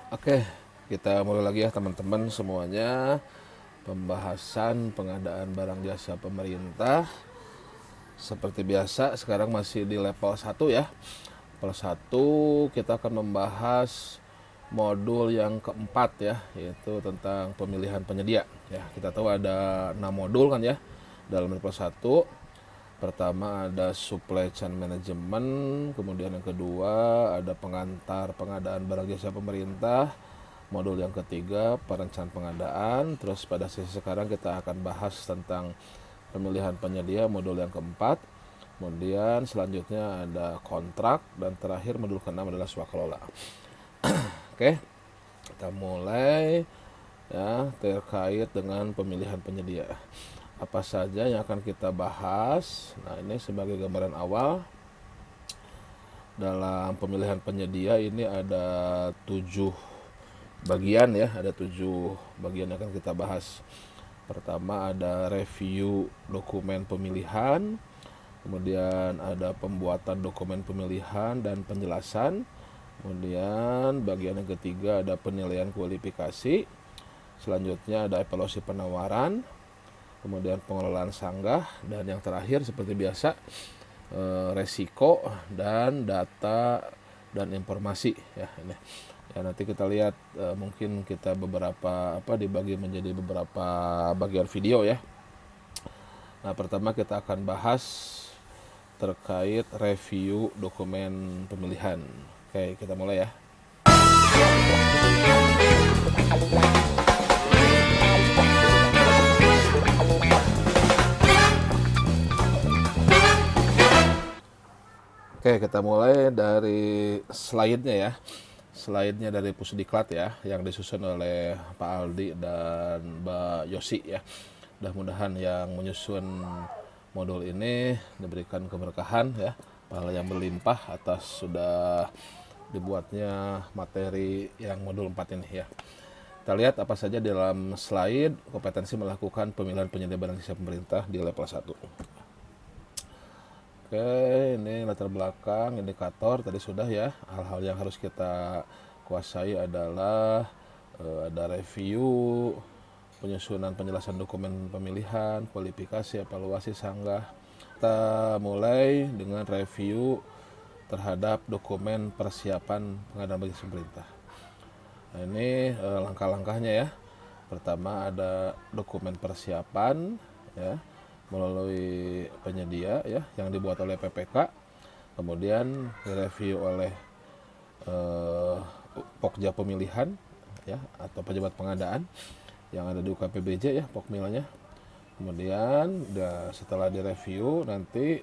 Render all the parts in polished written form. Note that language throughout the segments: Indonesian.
Oke, kita mulai lagi ya teman-teman semuanya. Pembahasan pengadaan barang jasa pemerintah. Seperti biasa sekarang masih di level 1 ya. Level 1 kita akan membahas modul yang keempat ya, yaitu tentang pemilihan penyedia. Ya, kita tahu ada 6 modul kan ya dalam level 1. Pertama ada supply chain management, kemudian yang kedua ada pengantar pengadaan barang jasa pemerintah, modul yang ketiga perencanaan pengadaan, terus pada sesi sekarang kita akan bahas tentang pemilihan penyedia modul yang keempat, kemudian selanjutnya ada kontrak, dan terakhir modul keenam adalah swakelola. Oke, kita mulai ya terkait dengan pemilihan penyedia. Apa saja yang akan kita bahas? Nah, ini sebagai gambaran awal. Dalam pemilihan penyedia ini ada 7 bagian ya, ada 7 bagian yang akan kita bahas. Pertama ada review dokumen pemilihan, kemudian ada pembuatan dokumen pemilihan dan penjelasan, kemudian bagian yang ketiga ada penilaian kualifikasi, selanjutnya ada evaluasi penawaran, kemudian pengelolaan sanggah, dan yang terakhir seperti biasa resiko dan data dan informasi ya ini. Ya, nanti kita lihat mungkin kita beberapa dibagi menjadi beberapa bagian video ya. Nah, pertama kita akan bahas terkait review dokumen pemilihan. Oke, kita mulai ya. Oke, kita mulai dari slide-nya ya. Slide-nya dari Pusdiklat ya, yang disusun oleh Pak Aldi dan Mbak Yosi ya. Mudah-mudahan yang menyusun modul ini diberikan keberkahan ya, pahala yang berlimpah atas sudah dibuatnya materi yang modul 4 ini ya. Kita lihat apa saja dalam slide kompetensi melakukan pemilihan penyedia barang jasa pemerintah di level 1. Oke, ini latar belakang, indikator tadi sudah ya. Hal-hal yang harus kita kuasai adalah ada review, penyusunan penjelasan dokumen pemilihan, kualifikasi, evaluasi sanggah. Kita mulai dengan review terhadap dokumen persiapan pengadaan barang jasa pemerintah. Nah, ini langkah-langkahnya ya. Pertama ada dokumen persiapan ya, melalui penyedia ya yang dibuat oleh PPK, kemudian direview oleh Pokja pemilihan ya atau pejabat pengadaan yang ada di UKPBJ ya, Pokmilnya. Kemudian setelah direview nanti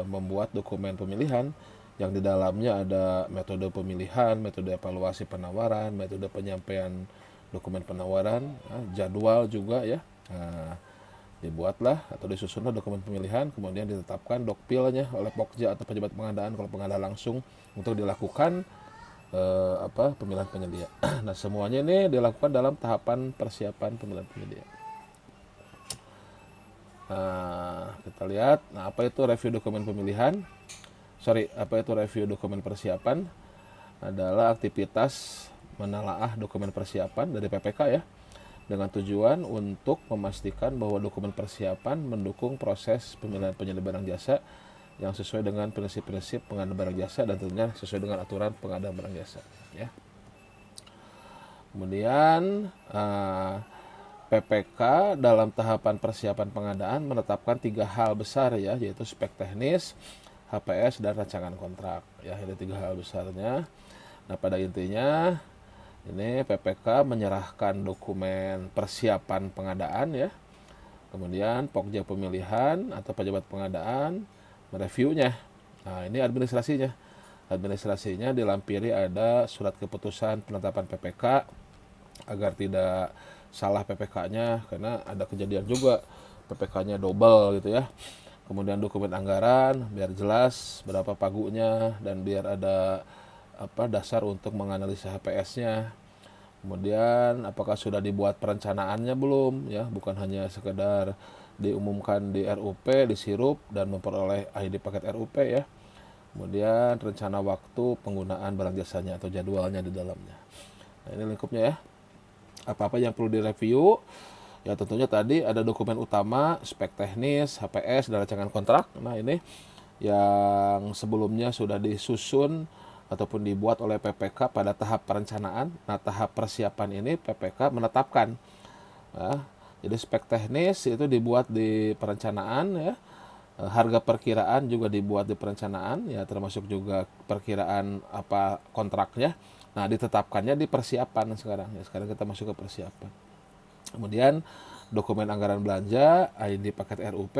membuat dokumen pemilihan yang di dalamnya ada metode pemilihan, metode evaluasi penawaran, metode penyampaian dokumen penawaran, jadwal juga ya. Nah, dibuatlah atau disusunlah dokumen pemilihan, kemudian ditetapkan dokpilnya oleh Pokja atau pejabat pengadaan kalau pengadaan langsung untuk dilakukan pemilihan penyedia. Nah, semuanya ini dilakukan dalam tahapan persiapan pemilihan penyedia. Nah, kita lihat, apa itu review dokumen pemilihan? Apa itu review dokumen persiapan? Adalah aktivitas menelaah dokumen persiapan dari PPK ya, dengan tujuan untuk memastikan bahwa dokumen persiapan mendukung proses pemilihan penyedia barang jasa yang sesuai dengan prinsip-prinsip pengadaan barang jasa dan tentunya sesuai dengan aturan pengadaan barang jasa ya. Kemudian PPK dalam tahapan persiapan pengadaan menetapkan 3 hal besar ya, yaitu spek teknis, HPS, dan rancangan kontrak ya. Ini 3 hal besarnya. Nah, pada intinya ini PPK menyerahkan dokumen persiapan pengadaan ya, kemudian Pokja pemilihan atau pejabat pengadaan mereviewnya. Nah, ini administrasinya. Administrasinya dilampiri ada surat keputusan penetapan PPK agar tidak salah PPK-nya, karena ada kejadian juga PPK-nya double gitu ya. Kemudian dokumen anggaran biar jelas berapa pagunya dan biar ada dasar untuk menganalisa HPS-nya. Kemudian apakah sudah dibuat perencanaannya belum ya, bukan hanya sekedar diumumkan di RUP, disirup dan memperoleh ID paket RUP ya. Kemudian rencana waktu penggunaan barang jasanya atau jadwalnya di dalamnya. Nah, ini lingkupnya ya. Apa-apa yang perlu direview, ya tentunya tadi ada dokumen utama, spek teknis, HPS, dan rancangan kontrak. Nah ini yang sebelumnya sudah disusun ataupun dibuat oleh PPK pada tahap perencanaan. Nah tahap persiapan ini PPK menetapkan. Nah, jadi spek teknis itu dibuat di perencanaan ya. Harga perkiraan juga dibuat di perencanaan ya, termasuk juga perkiraan apa kontraknya. Nah ditetapkannya di persiapan sekarang ya. Sekarang kita masuk ke persiapan. Kemudian dokumen anggaran belanja, ID paket RUP,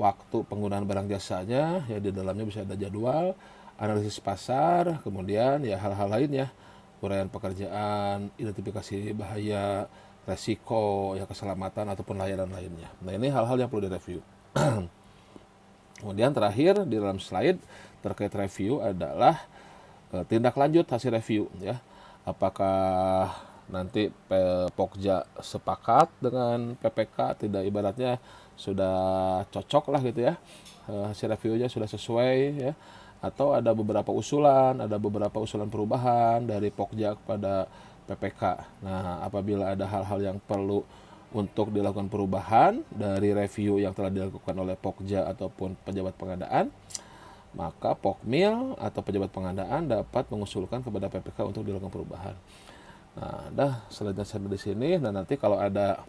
waktu penggunaan barang jasanya, ya di dalamnya bisa ada jadwal, analisis pasar, kemudian ya hal-hal lainnya, uraian pekerjaan, identifikasi bahaya, resiko, ya keselamatan ataupun layanan lainnya. Nah ini hal-hal yang perlu direview. Kemudian terakhir di dalam slide terkait review adalah tindak lanjut hasil review ya. Apakah nanti Pokja sepakat dengan PPK, tidak ibaratnya sudah cocok lah gitu ya, hasil reviewnya sudah sesuai ya, atau ada beberapa usulan perubahan dari Pokja kepada PPK. Nah apabila ada hal-hal yang perlu untuk dilakukan perubahan dari review yang telah dilakukan oleh Pokja ataupun pejabat pengadaan, maka Pokmil atau pejabat pengadaan dapat mengusulkan kepada PPK untuk dilakukan perubahan. Nah, selanjutnya sampai di sini. Dan nanti kalau ada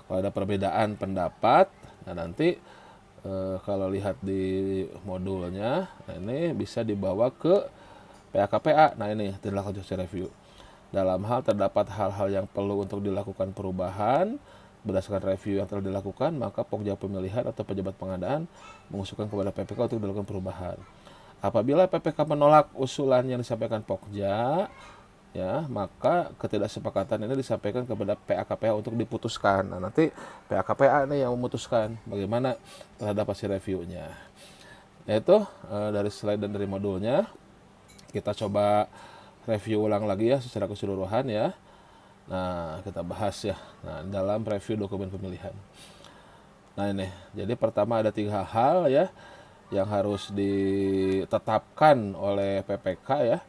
perbedaan pendapat, nah nanti kalau lihat di modulnya, nah ini bisa dibawa ke PAKPA. Nah ini tindak lanjut review. Dalam hal terdapat hal-hal yang perlu untuk dilakukan perubahan berdasarkan review yang telah dilakukan, maka Pokja pemilihan atau pejabat pengadaan mengusulkan kepada PPK untuk dilakukan perubahan. Apabila PPK menolak usulan yang disampaikan Pokja, ya maka ketidaksepakatan ini disampaikan kepada PAKPA untuk diputuskan. Nah nanti PAKPA ini yang memutuskan bagaimana terhadap hasil reviewnya. Nah itu dari slide dan dari modulnya. Kita coba review ulang lagi ya secara keseluruhan ya. Nah kita bahas ya. Nah dalam review dokumen pemilihan. Nah ini, jadi pertama ada 3 hal ya yang harus ditetapkan oleh PPK ya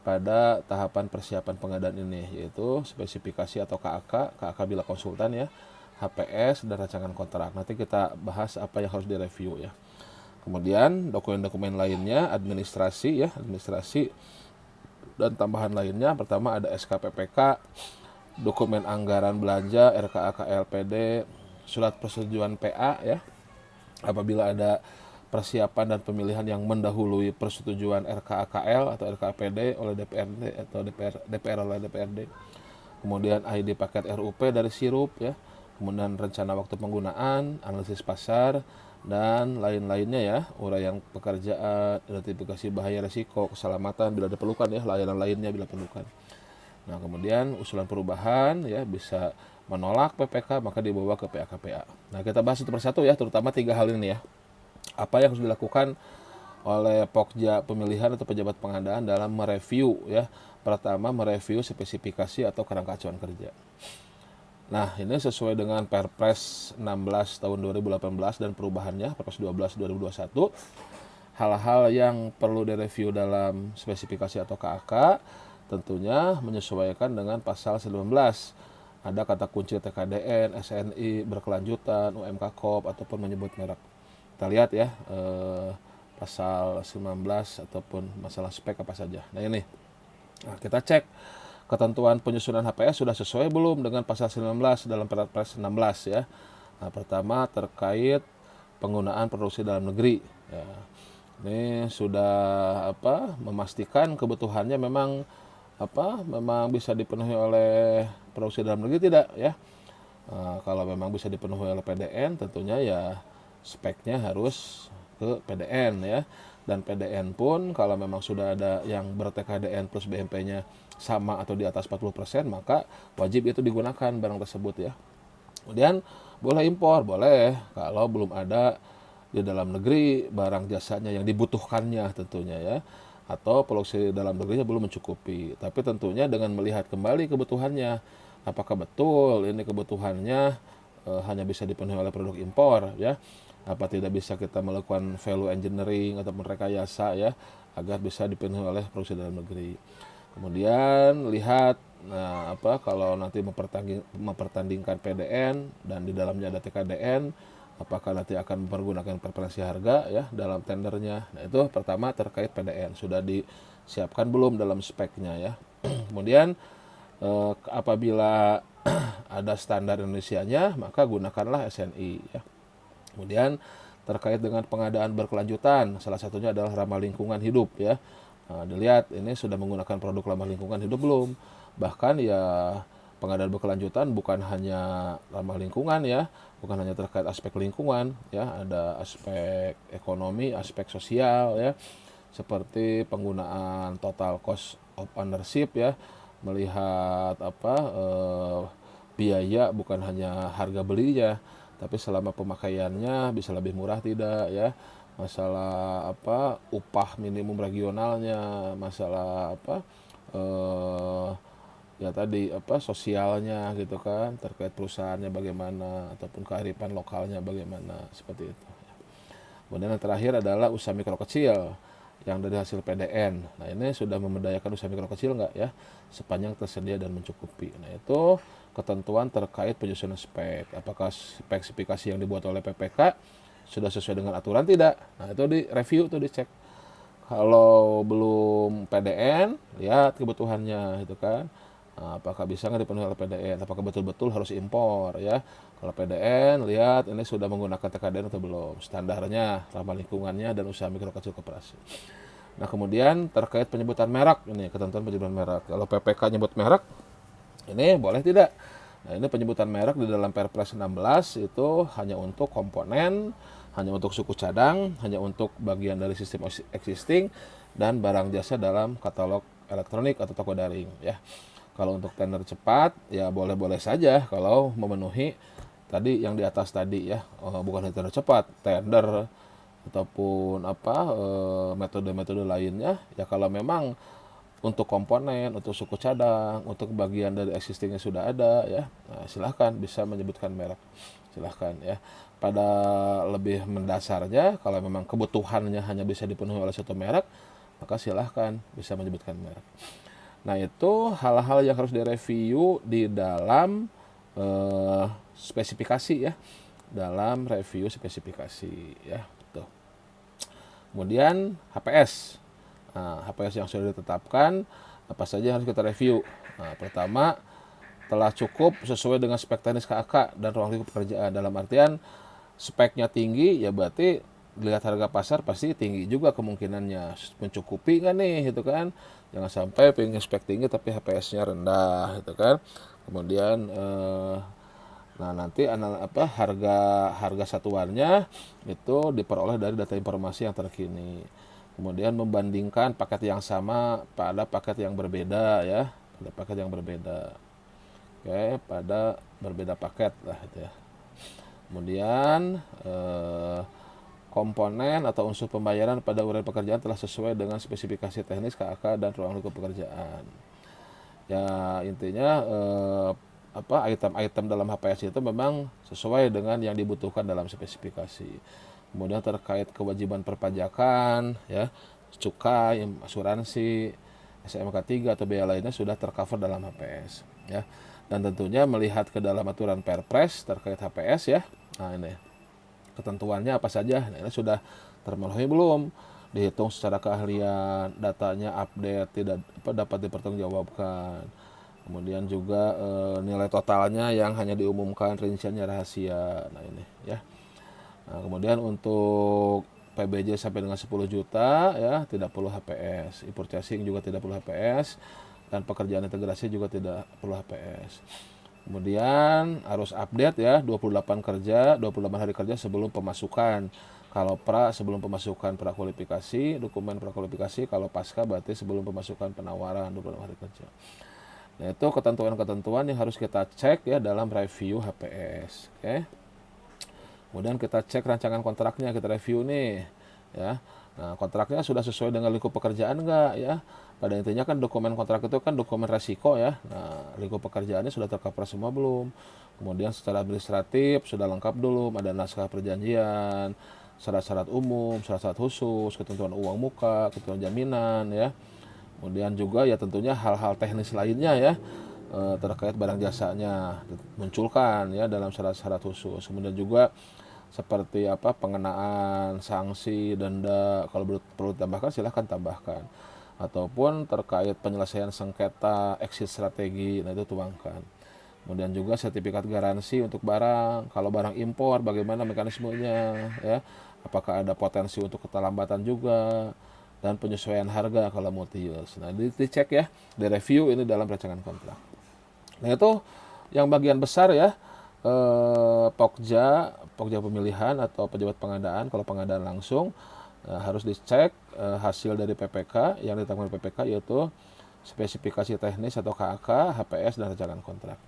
pada tahapan persiapan pengadaan ini, yaitu spesifikasi atau KAK bila konsultan ya, HPS dan rancangan kontrak. Nanti kita bahas apa yang harus direview ya. Kemudian dokumen-dokumen lainnya, administrasi dan tambahan lainnya. Pertama ada SKPPK, dokumen anggaran belanja, RKAK-LPD, surat persetujuan PA ya. Apabila ada persiapan dan pemilihan yang mendahului persetujuan RKAKL atau RKAPD oleh DPRD atau DPR oleh DPRD. Kemudian ID paket RUP dari sirup ya. Kemudian rencana waktu penggunaan, analisis pasar dan lain-lainnya ya, uraian pekerjaan, identifikasi bahaya resiko, keselamatan bila diperlukan ya, layanan lainnya bila perlukan. Nah, kemudian usulan perubahan ya bisa menolak PPK maka dibawa ke PAKPA. Nah, kita bahas satu persatu ya, terutama 3 hal ini ya. Apa yang harus dilakukan oleh Pokja pemilihan atau pejabat pengadaan dalam mereview ya. Pertama, mereview spesifikasi atau kerangka acuan kerja. Nah, ini sesuai dengan Perpres 16 tahun 2018 dan perubahannya, Perpres 12 2021. Hal-hal yang perlu direview dalam spesifikasi atau KAK tentunya menyesuaikan dengan pasal 19. Ada kata kunci TKDN, SNI, berkelanjutan, UMK Koop, ataupun menyebut merek. Kita lihat ya, pasal 19 ataupun masalah spek apa saja. Nah ini, kita cek ketentuan penyusunan HPS sudah sesuai belum dengan pasal 19 dalam Perpres 16 ya. Nah, pertama terkait penggunaan produksi dalam negeri. Ya. Ini sudah memastikan kebutuhannya memang bisa dipenuhi oleh produksi dalam negeri tidak ya. Nah, kalau memang bisa dipenuhi oleh PDN tentunya ya speknya harus ke PDN ya. Dan PDN pun kalau memang sudah ada yang ber-TKDN plus BMP-nya sama atau di atas 40%, maka wajib itu digunakan barang tersebut ya. Kemudian boleh impor, boleh kalau belum ada di dalam negeri barang jasanya yang dibutuhkannya tentunya ya. Atau produksi dalam negerinya belum mencukupi. Tapi tentunya dengan melihat kembali kebutuhannya, apakah betul ini kebutuhannya hanya bisa dipenuhi oleh produk impor ya. Apa tidak bisa kita melakukan value engineering ataupun rekayasa ya agar bisa dipenuhi oleh produksi dalam negeri. Kemudian lihat kalau nanti mempertandingkan PDN dan di dalamnya ada TKDN, apakah nanti akan menggunakan preferensi harga ya dalam tendernya. Nah, itu pertama terkait PDN, sudah disiapkan belum dalam speknya ya. Kemudian apabila ada standar Indonesianya, maka gunakanlah SNI ya. Kemudian terkait dengan pengadaan berkelanjutan, salah satunya adalah ramah lingkungan hidup ya. Nah, dilihat ini sudah menggunakan produk ramah lingkungan hidup belum. Bahkan ya pengadaan berkelanjutan bukan hanya ramah lingkungan ya, bukan hanya terkait aspek lingkungan ya, ada aspek ekonomi, aspek sosial ya, seperti penggunaan total cost of ownership ya, melihat biaya bukan hanya harga belinya, tapi selama pemakaiannya bisa lebih murah tidak ya, masalah upah minimum regionalnya, masalah ya tadi sosialnya gitu kan, terkait perusahaannya bagaimana ataupun kearifan lokalnya bagaimana, seperti itu. Kemudian yang terakhir adalah usaha mikro kecil yang dari hasil PDN. Nah, ini sudah memberdayakan usaha mikro kecil enggak ya, sepanjang tersedia dan mencukupi. Nah, itu ketentuan terkait penyusunan spek. Apakah spesifikasi yang dibuat oleh PPK sudah sesuai dengan aturan tidak? Nah, itu di review, tuh dicek. Kalau belum PDN, lihat kebutuhannya gitu kan. Nah, apakah bisa nggak dipenuhi oleh PDN? Apakah betul-betul harus impor ya? Kalau PDN, lihat ini sudah menggunakan TKDN atau belum, standarnya, ramah lingkungannya, dan usaha mikro kecil koperasi. Nah, kemudian terkait penyebutan merek, ini ketentuan penyebutan merek. Kalau PPK nyebut merek, ini boleh tidak? Nah, ini penyebutan merek di dalam Perpres 16 itu hanya untuk komponen, hanya untuk suku cadang, hanya untuk bagian dari sistem existing, dan barang jasa dalam katalog elektronik atau toko daring ya. Kalau untuk tender cepat ya boleh-boleh saja kalau memenuhi tadi yang di atas tadi ya, bukan tender cepat, tender ataupun metode-metode lainnya ya, kalau memang untuk komponen, untuk suku cadang, untuk bagian dari existingnya sudah ada ya, nah, silahkan bisa menyebutkan merek, silahkan ya. Pada lebih mendasarnya, kalau memang kebutuhannya hanya bisa dipenuhi oleh satu merek, maka silahkan bisa menyebutkan merek. Nah, itu hal-hal yang harus direview di dalam spesifikasi ya, dalam review spesifikasi ya. Tuh. Kemudian HPS. Nah, HPS yang sudah ditetapkan apa saja yang harus kita review. Nah, pertama, telah cukup sesuai dengan spek teknis KAK dan ruang lingkup pekerjaan. Dalam artian speknya tinggi ya berarti lihat harga pasar pasti tinggi juga kemungkinannya, mencukupi nggak nih gitu kan. Jangan sampai pengen spek tinggi tapi HPS-nya rendah gitu kan. Kemudian nah nanti harga satuannya itu diperoleh dari data informasi yang terkini. Kemudian membandingkan paket yang sama pada paket yang berbeda ya, pada paket yang berbeda. Oke, pada berbeda paket lah itu ya. Kemudian komponen atau unsur pembayaran pada uraian pekerjaan telah sesuai dengan spesifikasi teknis KAK dan ruang lingkup pekerjaan. Ya intinya item-item dalam HPS itu memang sesuai dengan yang dibutuhkan dalam spesifikasi. Kemudian terkait kewajiban perpajakan, ya, cukai, asuransi, SMK 3 atau biaya lainnya sudah tercover dalam HPS, ya. Dan tentunya melihat ke dalam aturan Perpres terkait HPS ya. Nah, ini ketentuannya apa saja, nah, ini sudah termenuhi belum, dihitung secara keahlian, datanya update, tidak dapat dipertanggungjawabkan, kemudian juga nilai totalnya yang hanya diumumkan, rinciannya rahasia. Nah ini ya. Nah, kemudian untuk PBJ sampai dengan 10 juta ya tidak perlu HPS, e-purchasing juga tidak perlu HPS, dan pekerjaan integrasi juga tidak perlu HPS. Kemudian harus update ya 28 hari kerja sebelum pemasukan. Kalau sebelum pemasukan prakualifikasi, dokumen prakualifikasi. Kalau pasca berarti sebelum pemasukan penawaran 28 hari kerja. Nah, itu ketentuan-ketentuan yang harus kita cek ya dalam review HPS. Oke. Kemudian kita cek rancangan kontraknya, kita review nih ya. Nah, kontraknya sudah sesuai dengan lingkup pekerjaan enggak ya? Pada intinya kan dokumen kontrak itu kan dokumen resiko ya. Nah, lingkup pekerjaannya sudah tercover semua belum? Kemudian secara administratif sudah lengkap belum? Ada naskah perjanjian, syarat-syarat umum, syarat-syarat khusus, ketentuan uang muka, ketentuan jaminan ya. Kemudian juga ya tentunya hal-hal teknis lainnya ya, terkait barang jasanya munculkan ya dalam syarat-syarat khusus. Kemudian juga seperti apa pengenaan sanksi, denda, kalau perlu ditambahkan silahkan tambahkan. Ataupun terkait penyelesaian sengketa exit strategi, nah itu tuangkan. Kemudian juga sertifikat garansi untuk barang. Kalau barang impor bagaimana mekanismenya ya? Apakah ada potensi untuk keterlambatan juga? Dan penyesuaian harga kalau multi use. Nah, dicek ya, direview ini dalam rancangan kontrak. Nah, itu yang bagian besar ya, Pokja pemilihan atau pejabat pengadaan. Kalau pengadaan langsung harus dicek hasil dari PPK yang ditetapkan PPK, yaitu spesifikasi teknis atau KAK, HPS, dan rancangan kontrak.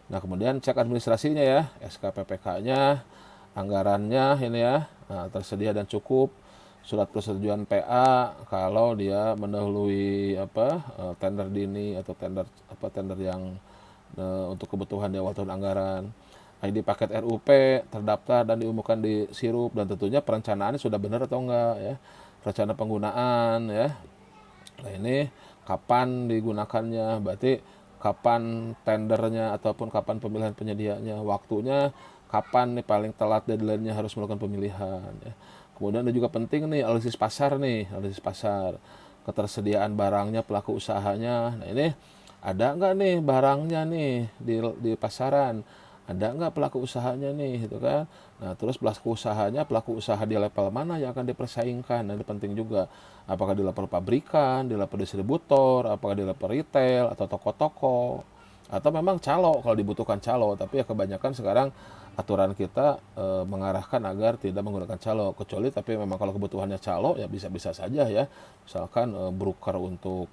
Nah, kemudian cek administrasinya ya, SK PPK-nya, anggarannya ini ya, tersedia dan cukup, surat persetujuan PA kalau dia mendahului tender dini atau tender yang untuk kebutuhan di awal tahun anggaran. ID paket RUP terdaftar dan diumumkan di sirup, dan tentunya perencanaannya sudah benar atau enggak ya. Rencana penggunaan ya. Nah, ini kapan digunakannya, berarti kapan tendernya ataupun kapan pemilihan penyedianya, waktunya kapan nih paling telat deadline-nya harus melakukan pemilihan ya. Kemudian ada juga penting nih analisis pasar, ketersediaan barangnya, pelaku usahanya. Nah, ini ada nggak nih barangnya nih di pasaran, ada nggak pelaku usahanya nih gitu kan. Nah, terus pelaku usaha di level mana yang akan dipersaingkan. Nah, ini penting juga, apakah di level pabrikan, di level distributor, apakah di level retail atau toko-toko, atau memang calo kalau dibutuhkan calo. Tapi ya kebanyakan sekarang aturan kita mengarahkan agar tidak menggunakan calo, kecuali tapi memang kalau kebutuhannya calo ya bisa-bisa saja ya, misalkan broker untuk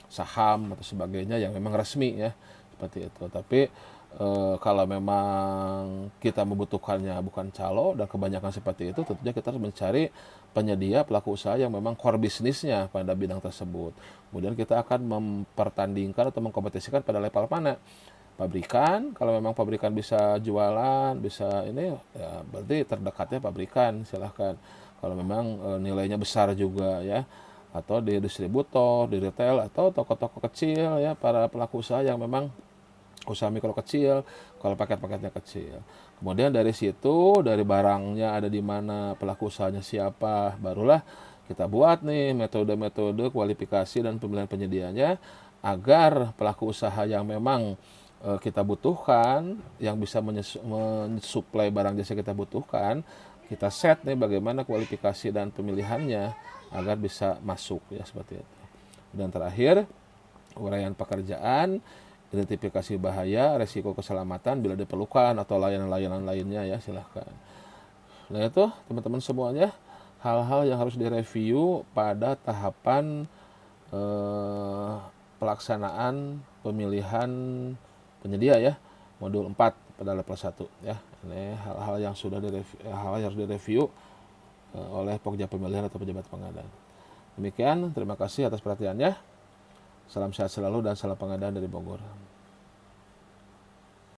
saham atau sebagainya yang memang resmi ya, seperti itu. Tapi kalau memang kita membutuhkannya bukan calo dan kebanyakan seperti itu, tentunya kita harus mencari penyedia pelaku usaha yang memang core bisnisnya pada bidang tersebut. Kemudian kita akan mempertandingkan atau mengkompetisikan pada level mana. Pabrikan, kalau memang pabrikan bisa jualan, bisa ini ya berarti terdekatnya pabrikan, silahkan. Kalau memang nilainya besar juga ya, atau di distributor, di retail, atau toko-toko kecil ya, para pelaku usaha yang memang usaha mikro kecil, kalau paket-paketnya kecil. Kemudian dari situ, dari barangnya ada di mana, pelaku usahanya siapa, barulah kita buat nih metode-metode kualifikasi dan pemilihan penyedianya agar pelaku usaha yang memang kita butuhkan, yang bisa mensuplai barang jasa kita butuhkan, kita set nih bagaimana kualifikasi dan pemilihannya agar bisa masuk ya, seperti itu. Dan terakhir, uraian pekerjaan, identifikasi bahaya, resiko keselamatan bila diperlukan, atau layanan-layanan lainnya ya, silahkan. Nah, itu teman-teman semuanya hal-hal yang harus direview pada tahapan pelaksanaan pemilihan penyedia ya, modul 4 pada level 1 ya. Ini hal-hal yang harus direview oleh Pokja pemilihan atau pejabat pengadaan. Demikian, terima kasih atas perhatiannya. Salam sehat selalu dan salam pengadaan dari Bogor.